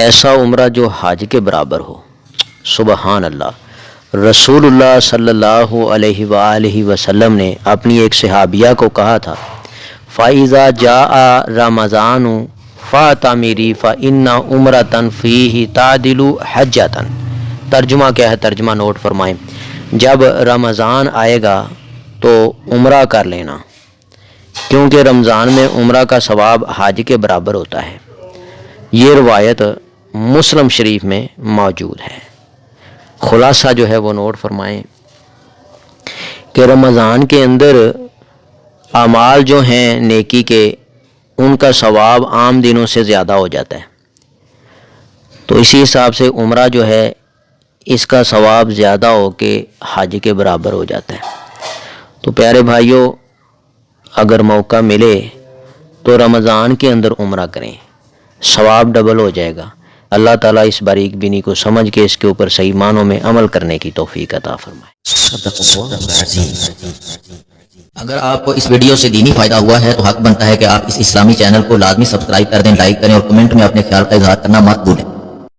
ایسا عمرہ جو حج کے برابر ہو۔ سبحان اللہ۔ رسول اللہ صلی اللہ علیہ وآلہ وسلم نے اپنی ایک صحابیہ کو کہا تھا فَإِذَا جَاءَ رَمَضَانُ فَاعْتَمِرِي فَإِنَّ عُمْرَةً فِيهِ تَعْدِلُ حَجَّةً۔ ترجمہ کیا ہے؟ ترجمہ نوٹ فرمائیں۔ جب رمضان آئے گا تو عمرہ کر لینا، کیونکہ رمضان میں عمرہ کا ثواب حج کے برابر ہوتا ہے۔ یہ روایت مسلم شریف میں موجود ہے۔ خلاصہ جو ہے وہ نوٹ فرمائیں کہ رمضان کے اندر اعمال جو ہیں نیکی کے، ان کا ثواب عام دنوں سے زیادہ ہو جاتا ہے، تو اسی حساب سے عمرہ جو ہے اس کا ثواب زیادہ ہو کے حج کے برابر ہو جاتا ہے۔ تو پیارے بھائیوں، اگر موقع ملے تو رمضان کے اندر عمرہ کریں، ثواب ڈبل ہو جائے گا۔ اللہ تعالیٰ اس باریک بینی کو سمجھ کے اس کے اوپر صحیح معنوں میں عمل کرنے کی توفیق عطا فرمائے۔ اگر آپ کو اس ویڈیو سے دینی فائدہ ہوا ہے تو حق بنتا ہے کہ آپ اس اسلامی چینل کو لازمی سبسکرائب کر دیں، لائک کریں اور کمنٹ میں اپنے خیال کا اظہار کرنا مت بھولیں۔